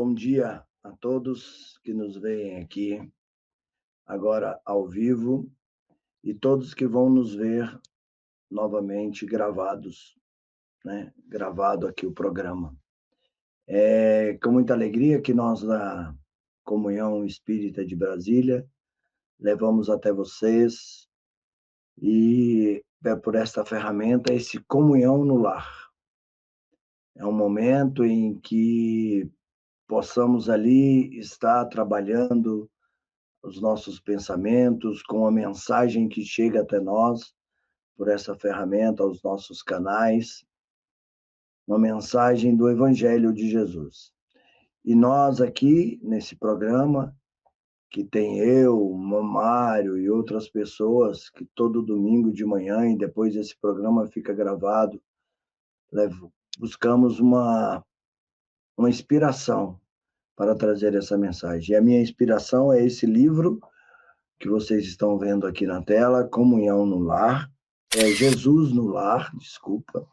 Bom dia a todos que nos veem aqui agora ao vivo e todos que vão nos ver novamente gravados, né? Gravado aqui o programa. É com muita alegria que nós da Comunhão Espírita de Brasília levamos até vocês e por esta ferramenta esse comunhão no lar. É um momento em que possamos ali estar trabalhando os nossos pensamentos, com a mensagem que chega até nós por essa ferramenta, aos nossos canais, uma mensagem do Evangelho de Jesus. E nós aqui, nesse programa, que tem eu, Mário e outras pessoas, que todo domingo de manhã e depois esse programa fica gravado, buscamos uma inspiração para trazer essa mensagem. E a minha inspiração é esse livro que vocês estão vendo aqui na tela, Comunhão no Lar, Jesus no Lar, desculpa,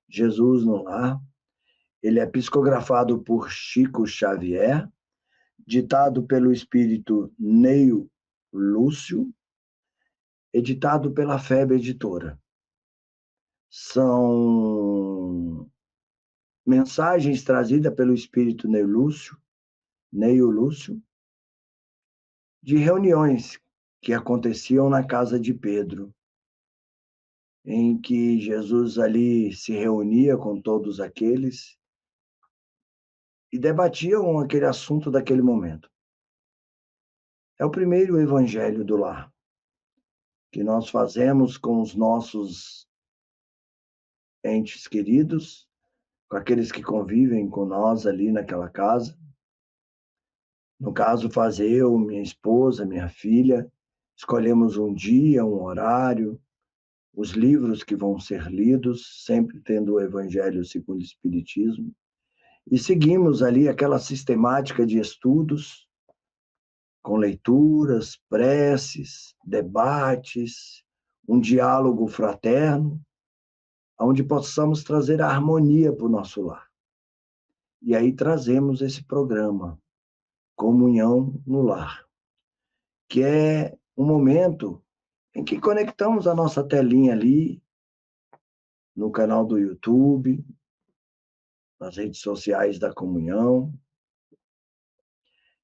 Jesus no Lar. Ele é psicografado por Chico Xavier, ditado pelo espírito Neio Lúcio, editado pela FEB Editora. São mensagens trazidas pelo espírito Neio Lúcio, de reuniões que aconteciam na casa de Pedro, em que Jesus ali se reunia com todos aqueles e debatiam aquele assunto daquele momento. É o primeiro evangelho do lar que nós fazemos com os nossos entes queridos, com aqueles que convivem com nós ali naquela casa. No caso, fazer eu, minha esposa, minha filha, escolhemos um dia, um horário, os livros que vão ser lidos, sempre tendo o Evangelho segundo o Espiritismo, e seguimos ali aquela sistemática de estudos, com leituras, preces, debates, um diálogo fraterno, onde possamos trazer a harmonia para o nosso lar. E aí trazemos esse programa, Comunhão no Lar, que é um momento em que conectamos a nossa telinha ali, no canal do YouTube, nas redes sociais da Comunhão,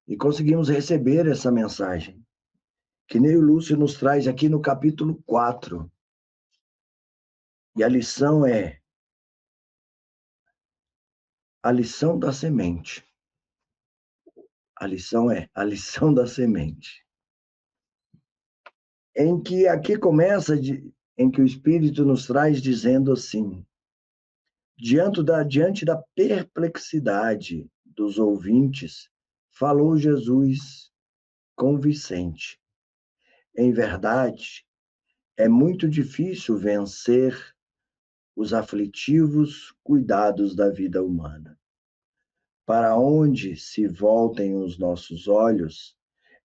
e conseguimos receber essa mensagem, que Neio Lúcio nos traz aqui no capítulo 4. E a lição é a lição da semente. A lição é a lição da semente. Em que aqui começa, em que o Espírito nos traz dizendo assim, diante da perplexidade dos ouvintes, falou Jesus com Vicente. Em verdade, é muito difícil vencer os aflitivos cuidados da vida humana. Para onde se voltem os nossos olhos,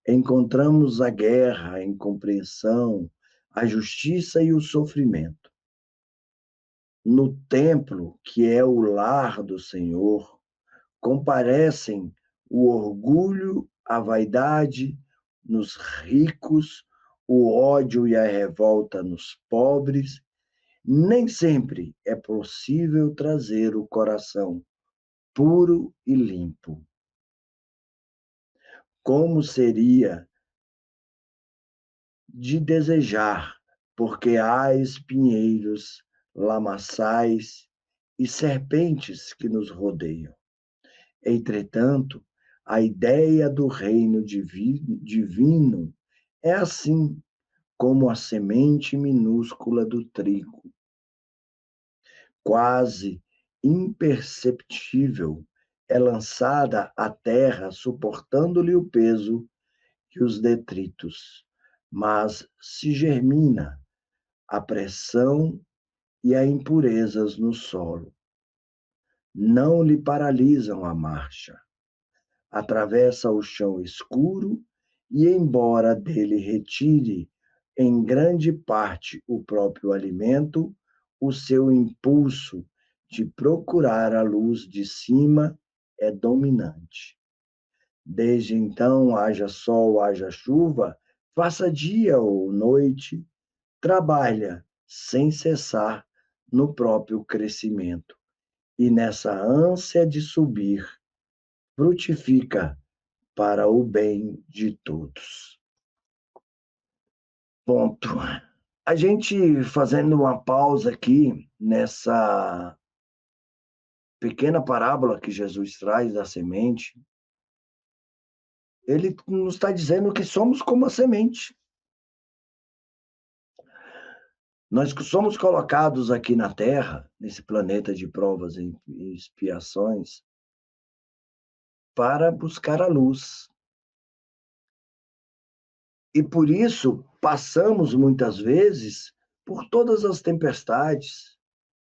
encontramos a guerra, a incompreensão, a justiça e o sofrimento. No templo, que é o lar do Senhor, comparecem o orgulho, a vaidade nos ricos, o ódio e a revolta nos pobres. Nem sempre é possível trazer o coração puro e limpo. Como seria de desejar, porque há espinheiros, lamaçais e serpentes que nos rodeiam. Entretanto, a ideia do reino divino é assim como a semente minúscula do trigo. Quase imperceptível, é lançada à terra, suportando-lhe o peso e os detritos, mas se germina a pressão e as impurezas no solo. Não lhe paralisam a marcha. Atravessa o chão escuro e, embora dele retire em grande parte o próprio alimento, o seu impulso de procurar a luz de cima é dominante. Desde então, haja sol, haja chuva, faça dia ou noite, trabalha sem cessar no próprio crescimento. E nessa ânsia de subir, frutifica para o bem de todos. Ponto. A gente fazendo uma pausa aqui nessa pequena parábola que Jesus traz da semente, ele nos está dizendo que somos como a semente. Nós somos colocados aqui na Terra, nesse planeta de provas e expiações, para buscar a luz. E por isso passamos muitas vezes por todas as tempestades,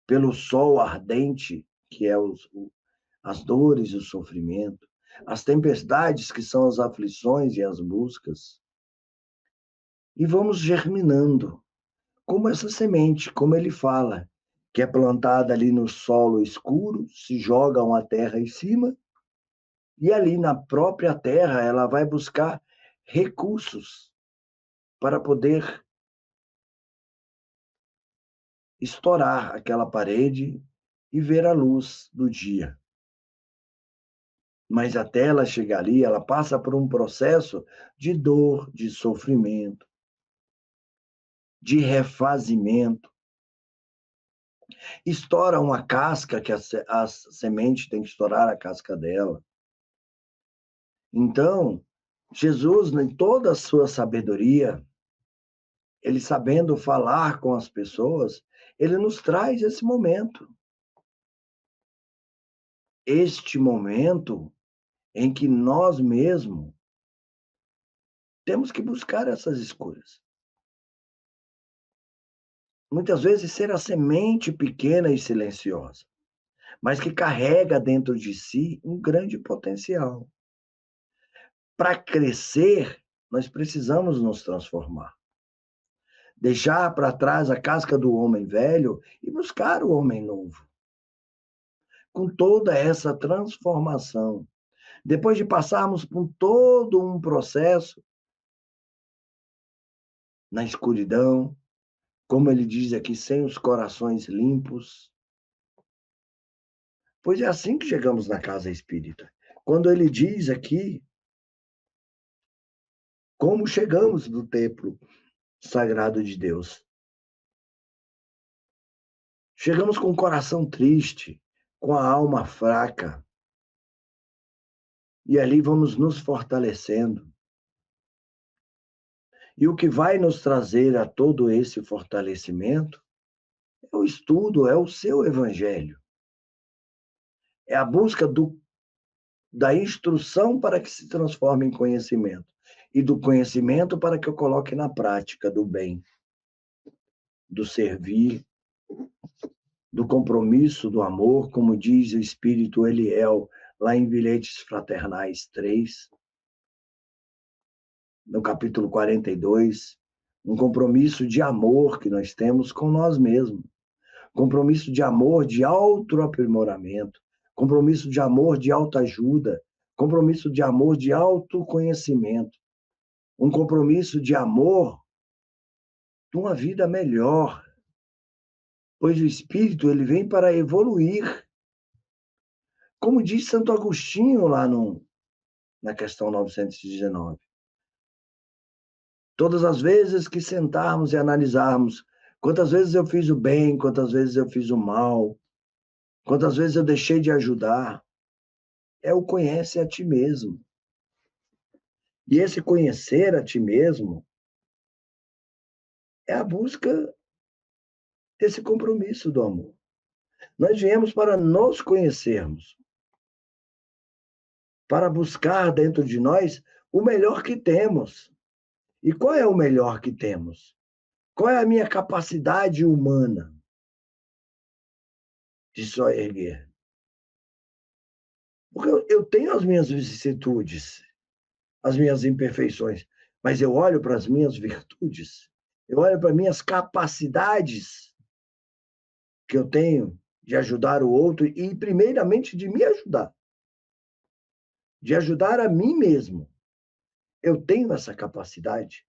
pelo sol ardente, que é as dores e o sofrimento, as tempestades, que são as aflições e as buscas, e vamos germinando, como essa semente, como ele fala, que é plantada ali no solo escuro, se joga uma terra em cima, e ali na própria terra ela vai buscar recursos para poder estourar aquela parede e ver a luz do dia. Mas até ela chegar ali, ela passa por um processo de dor, de sofrimento, de refazimento. Estoura uma casca, que a semente tem que estourar a casca dela. Então, Jesus, em toda a sua sabedoria, ele sabendo falar com as pessoas, ele nos traz esse momento. Este momento em que nós mesmos temos que buscar essas escolhas. Muitas vezes ser a semente pequena e silenciosa, mas que carrega dentro de si um grande potencial. Para crescer, nós precisamos nos transformar. Deixar para trás a casca do homem velho e buscar o homem novo. Com toda essa transformação, depois de passarmos por todo um processo na escuridão, como ele diz aqui, sem os corações limpos, pois é assim que chegamos na casa espírita. Quando ele diz aqui como chegamos no templo sagrado de Deus. Chegamos com o coração triste, com a alma fraca, e ali vamos nos fortalecendo. E o que vai nos trazer a todo esse fortalecimento é o estudo, é o seu evangelho. É a busca da instrução para que se transforme em conhecimento. E do conhecimento para que eu coloque na prática do bem, do servir, do compromisso, do amor, como diz o Espírito Eliel, lá em Bilhetes Fraternais 3, no capítulo 42, um compromisso de amor que nós temos com nós mesmos, compromisso de amor de autoaprimoramento, compromisso de amor de autoajuda, compromisso de amor de autoconhecimento, um compromisso de amor de uma vida melhor, pois o Espírito ele vem para evoluir. Como diz Santo Agostinho lá na questão 919. Todas as vezes que sentarmos e analisarmos quantas vezes eu fiz o bem, quantas vezes eu fiz o mal, quantas vezes eu deixei de ajudar, é o conhece a ti mesmo. E esse conhecer a ti mesmo é a busca desse compromisso do amor. Nós viemos para nos conhecermos, para buscar dentro de nós o melhor que temos. E qual é o melhor que temos? Qual é a minha capacidade humana de só erguer? Porque eu tenho as minhas vicissitudes, as minhas imperfeições, mas eu olho para as minhas virtudes, eu olho para as minhas capacidades que eu tenho de ajudar o outro e, primeiramente, de me ajudar. de ajudar a mim mesmo. Eu tenho essa capacidade?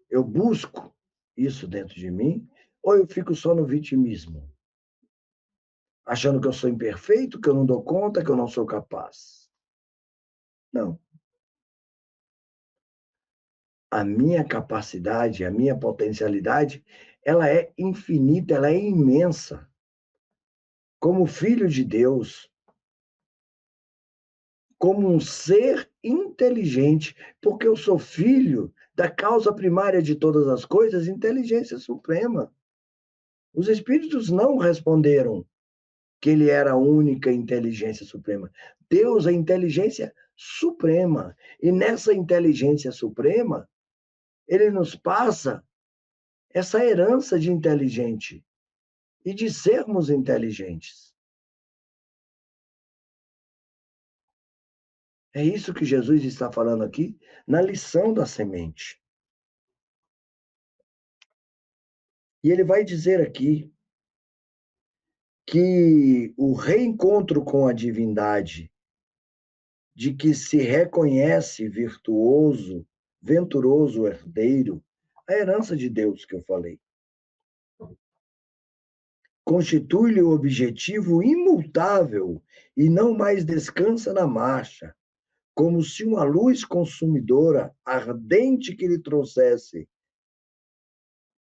Eu busco isso dentro de mim? Ou eu fico só no vitimismo? Achando que eu sou imperfeito, que eu não dou conta, que eu não sou capaz? Não. A minha capacidade, a minha potencialidade, ela é infinita, ela é imensa. Como filho de Deus, como um ser inteligente, porque eu sou filho da causa primária de todas as coisas, inteligência suprema. Os espíritos não responderam que ele era a única inteligência suprema. Deus é inteligência suprema. E nessa inteligência suprema, ele nos passa essa herança de inteligente e de sermos inteligentes. É isso que Jesus está falando aqui na lição da semente. E ele vai dizer aqui que o reencontro com a divindade, de que se reconhece virtuoso, venturoso herdeiro, a herança de Deus que eu falei, constitui-lhe o objetivo imutável e não mais descansa na marcha, como se uma luz consumidora ardente que lhe trouxesse,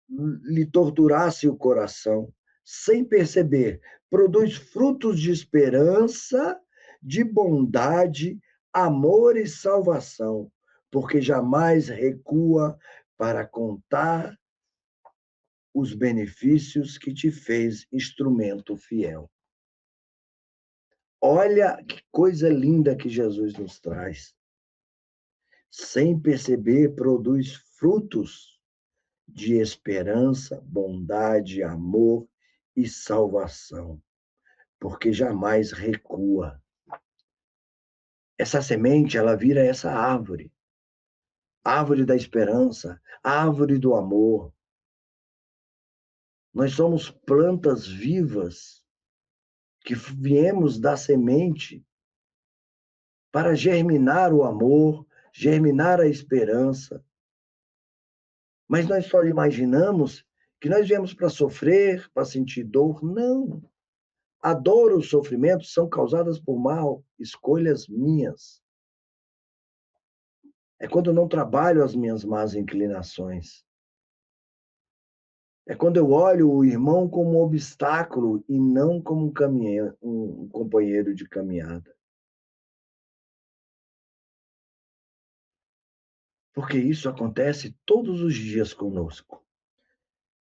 lhe torturasse o coração, sem perceber, produz frutos de esperança, de bondade, amor e salvação, porque jamais recua para contar os benefícios que te fez instrumento fiel. Olha que coisa linda que Jesus nos traz. Sem perceber, produz frutos de esperança, bondade, amor e salvação, porque jamais recua. Essa semente, ela vira essa árvore, árvore da esperança, árvore do amor. Nós somos plantas vivas que viemos da semente para germinar o amor, germinar a esperança. Mas nós só imaginamos que nós viemos para sofrer, para sentir dor. Não. A dor e o sofrimento são causadas por mal, escolhas minhas. É quando eu não trabalho as minhas más inclinações. É quando eu olho o irmão como um obstáculo e não como um companheiro de caminhada. Porque isso acontece todos os dias conosco.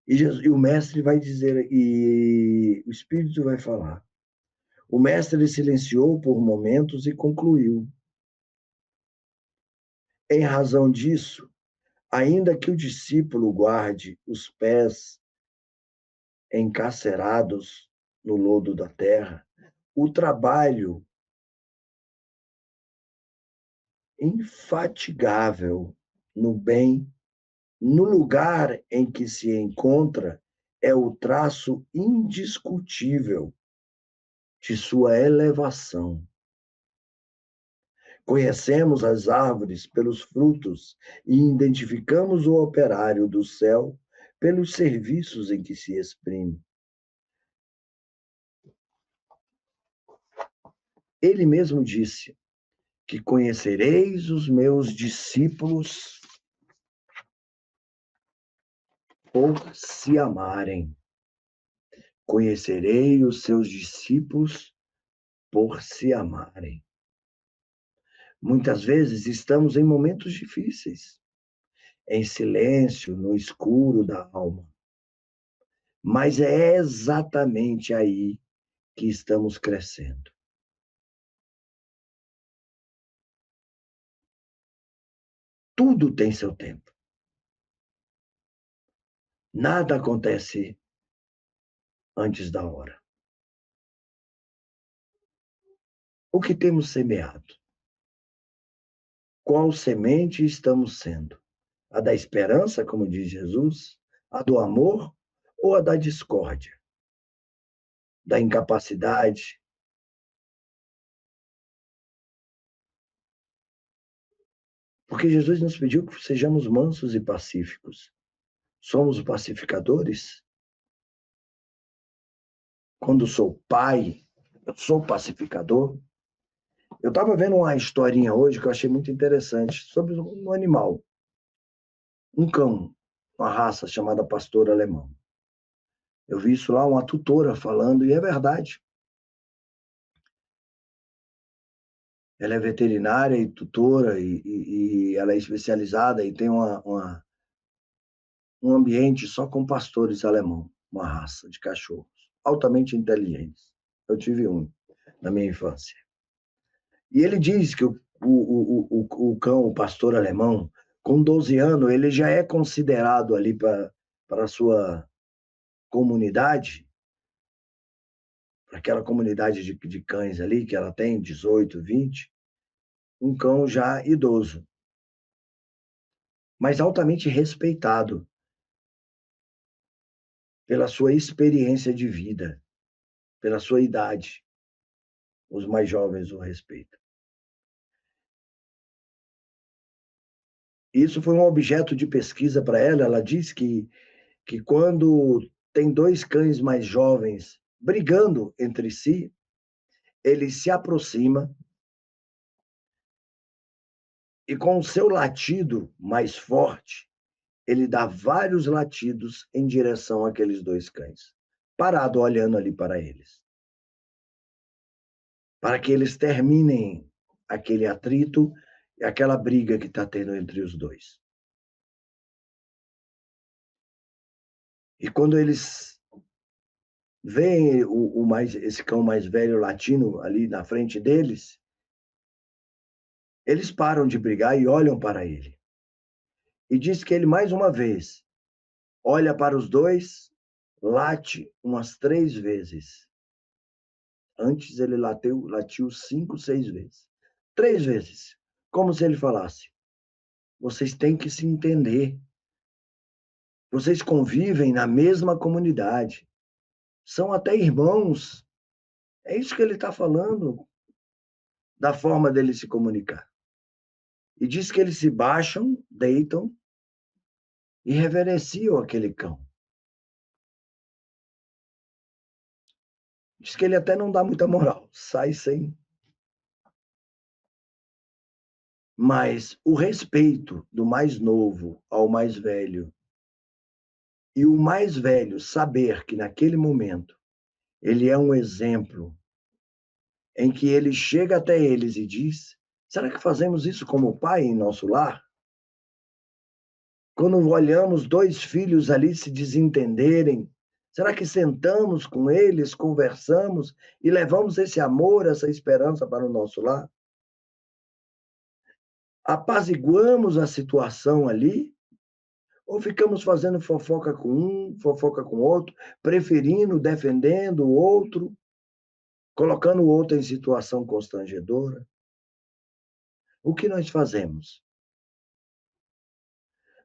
E o mestre vai dizer, e o Espírito vai falar. O mestre silenciou por momentos e concluiu. Em razão disso, ainda que o discípulo guarde os pés encarcerados no lodo da terra, o trabalho infatigável no bem, no lugar em que se encontra, é o traço indiscutível de sua elevação. Conhecemos as árvores pelos frutos e identificamos o operário do céu pelos serviços em que se exprime. Ele mesmo disse que conhecereis os meus discípulos por se amarem. Conhecerei os seus discípulos por se amarem. Muitas vezes estamos em momentos difíceis, em silêncio, no escuro da alma. Mas é exatamente aí que estamos crescendo. Tudo tem seu tempo. Nada acontece antes da hora. O que temos semeado? Qual semente estamos sendo? A da esperança, como diz Jesus? A do amor ou a da discórdia? Da incapacidade? Porque Jesus nos pediu que sejamos mansos e pacíficos. Somos pacificadores? Quando sou pai, eu sou pacificador? Eu estava vendo uma historinha hoje que eu achei muito interessante sobre um animal, um cão, uma raça chamada pastor alemão. Eu vi isso lá, uma tutora falando, e é verdade. Ela é veterinária e tutora, e ela é especializada e tem um ambiente só com pastores alemão, uma raça de cachorros, altamente inteligentes. Eu tive um na minha infância. E ele diz que o cão, o pastor alemão, com 12 anos, ele já é considerado ali para a sua comunidade, para aquela comunidade de cães ali, que ela tem 18, 20, um cão já idoso, mas altamente respeitado pela sua experiência de vida, pela sua idade. Os mais jovens o respeitam. Isso foi um objeto de pesquisa para ela. Ela diz que quando tem dois cães mais jovens brigando entre si, ele se aproxima e, com o seu latido mais forte, ele dá vários latidos em direção àqueles dois cães, parado olhando ali para eles, para que eles terminem aquele atrito e aquela briga que está tendo entre os dois. E quando eles veem esse cão mais velho latino ali na frente deles, eles param de brigar e olham para ele. E diz que ele, mais uma vez, olha para os dois, late umas 3 vezes. Antes ele latiu 5, 6 vezes. 3 vezes. Como se ele falasse: vocês têm que se entender. Vocês convivem na mesma comunidade. São até irmãos. É isso que ele está falando, da forma dele se comunicar. E diz que eles se baixam, deitam e reverenciam aquele cão. Diz que ele até não dá muita moral, sai sem. Mas o respeito do mais novo ao mais velho, e o mais velho saber que naquele momento ele é um exemplo em que ele chega até eles e diz: será que fazemos isso como pai em nosso lar? Quando olhamos dois filhos ali se desentenderem, será que sentamos com eles, conversamos e levamos esse amor, essa esperança para o nosso lar? Apaziguamos a situação ali? Ou ficamos fazendo fofoca com um, fofoca com outro, preferindo, defendendo o outro, colocando o outro em situação constrangedora? O que nós fazemos?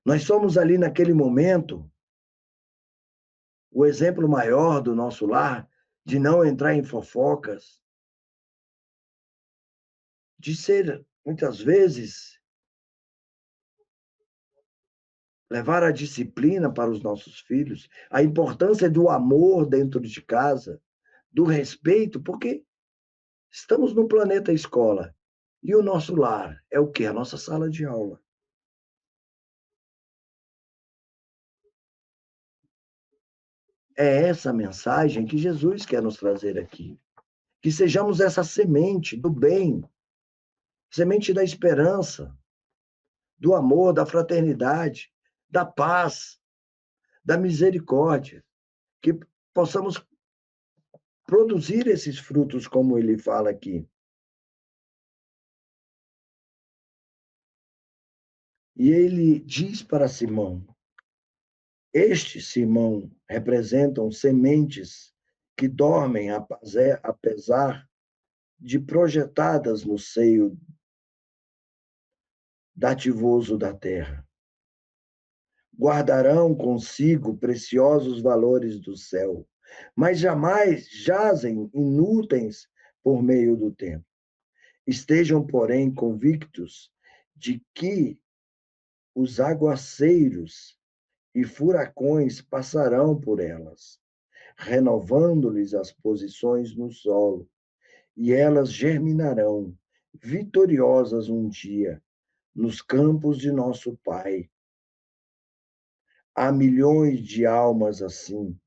Nós somos ali naquele momento o exemplo maior do nosso lar, de não entrar em fofocas, de ser, muitas vezes, levar a disciplina para os nossos filhos, a importância do amor dentro de casa, do respeito, porque estamos no planeta escola e o nosso lar é o quê? A nossa sala de aula. É essa mensagem que Jesus quer nos trazer aqui. Que sejamos essa semente do bem, semente da esperança, do amor, da fraternidade, da paz, da misericórdia, que possamos produzir esses frutos como ele fala aqui. E ele diz para Simão: estes, Simão, representam sementes que dormem apesar de projetadas no seio dativoso da terra. Guardarão consigo preciosos valores do céu, mas jamais jazem inúteis por meio do tempo. Estejam, porém, convictos de que os aguaceiros e furacões passarão por elas, renovando-lhes as posições no solo, e elas germinarão, vitoriosas um dia, nos campos de nosso Pai. Há milhões de almas assim,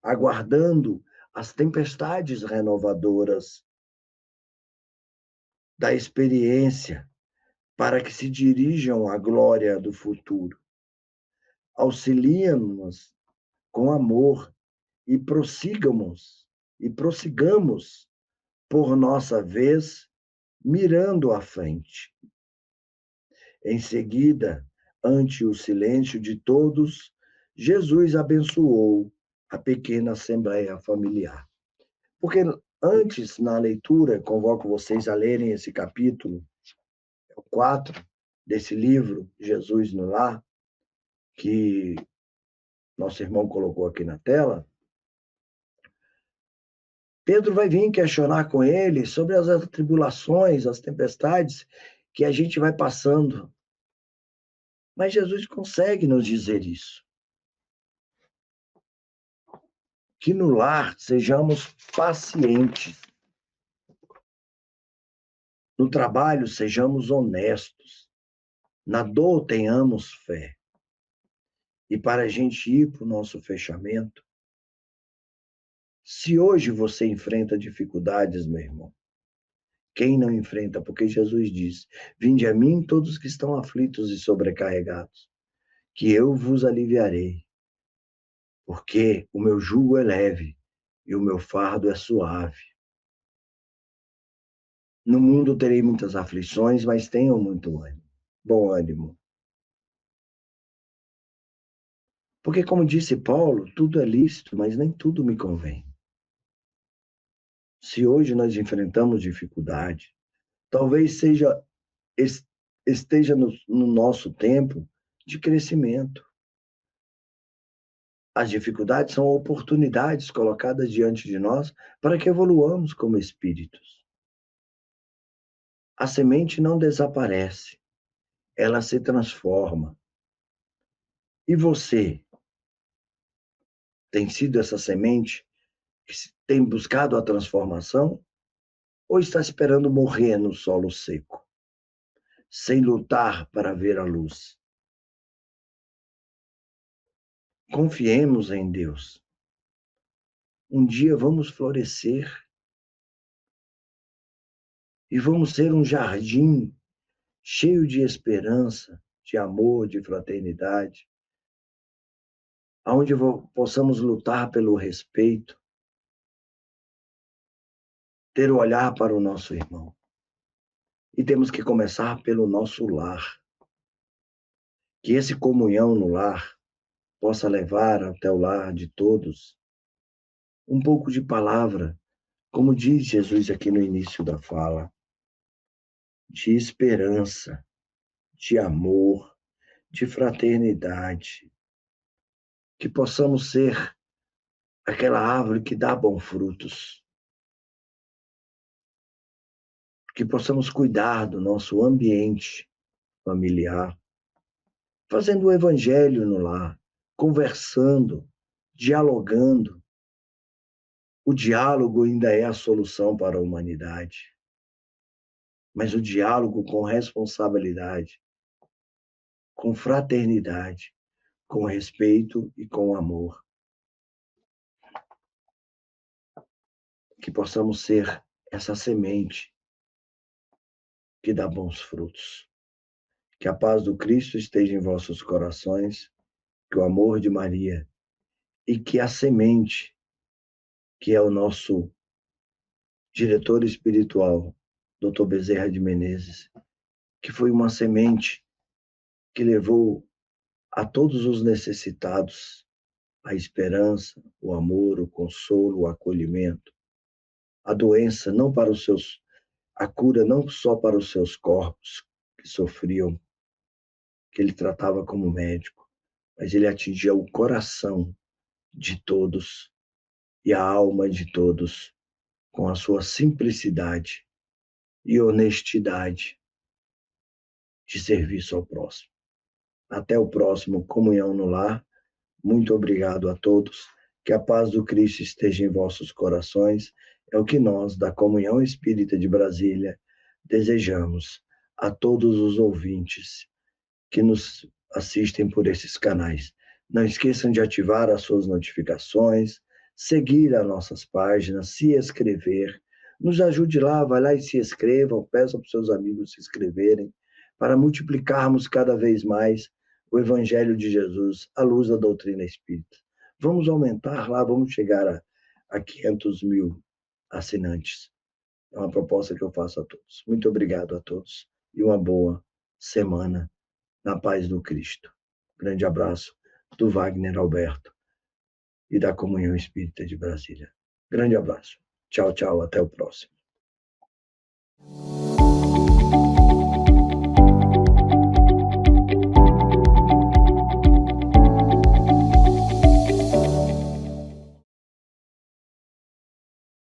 aguardando as tempestades renovadoras da experiência para que se dirijam à glória do futuro. Auxilia-nos com amor e prossigamos por nossa vez, mirando à frente. Em seguida, ante o silêncio de todos, Jesus abençoou a pequena assembleia familiar. Porque antes, na leitura, convoco vocês a lerem esse capítulo 4 desse livro, Jesus no Lar, que nosso irmão colocou aqui na tela. Pedro vai vir questionar com ele sobre as tribulações, as tempestades que a gente vai passando. Mas Jesus consegue nos dizer isso. Que no lar sejamos pacientes. No trabalho sejamos honestos. Na dor tenhamos fé. E para a gente ir para o nosso fechamento, se hoje você enfrenta dificuldades, meu irmão, quem não enfrenta? Porque Jesus diz: vinde a mim todos que estão aflitos e sobrecarregados, que eu vos aliviarei. Porque o meu jugo é leve e o meu fardo é suave. No mundo terei muitas aflições, mas tenham muito ânimo. Bom ânimo. Porque, como disse Paulo, tudo é lícito, mas nem tudo me convém. Se hoje nós enfrentamos dificuldade, talvez esteja no nosso tempo de crescimento. As dificuldades são oportunidades colocadas diante de nós para que evoluamos como espíritos. A semente não desaparece, ela se transforma. E você tem sido essa semente que tem buscado a transformação ou está esperando morrer no solo seco, sem lutar para ver a luz? Confiemos em Deus. Um dia vamos florescer e vamos ser um jardim cheio de esperança, de amor, de fraternidade, onde possamos lutar pelo respeito, ter o olhar para o nosso irmão. E temos que começar pelo nosso lar. Que esse comunhão no lar possa levar até o lar de todos um pouco de palavra, como diz Jesus aqui no início da fala, de esperança, de amor, de fraternidade. Que possamos ser aquela árvore que dá bons frutos. Que possamos cuidar do nosso ambiente familiar, fazendo o evangelho no lar, conversando, dialogando. O diálogo ainda é a solução para a humanidade, mas o diálogo com responsabilidade, com fraternidade, com respeito e com amor. Que possamos ser essa semente que dá bons frutos. Que a paz do Cristo esteja em vossos corações, que o amor de Maria e que a semente, que é o nosso diretor espiritual, Dr. Bezerra de Menezes, que foi uma semente que levou a todos os necessitados a esperança, o amor, o consolo, o acolhimento, a doença não para os seus, a cura não só para os seus corpos que sofriam, que ele tratava como médico, mas ele atingia o coração de todos e a alma de todos com a sua simplicidade e honestidade de serviço ao próximo. Até o próximo Comunhão no Lar. Muito obrigado a todos. Que a paz do Cristo esteja em vossos corações. É o que nós, da Comunhão Espírita de Brasília, desejamos a todos os ouvintes que nos assistem por esses canais. Não esqueçam de ativar as suas notificações, seguir as nossas páginas, se inscrever. Nos ajude lá, vai lá e se inscrevam, peça para os seus amigos se inscreverem, para multiplicarmos cada vez mais o Evangelho de Jesus à luz da doutrina espírita. Vamos aumentar lá, vamos chegar a 500 mil assinantes. É uma proposta que eu faço a todos. Muito obrigado a todos e uma boa semana na paz do Cristo. Grande abraço do Wagner Alberto e da Comunhão Espírita de Brasília. Grande abraço. Tchau, tchau. Até o próximo.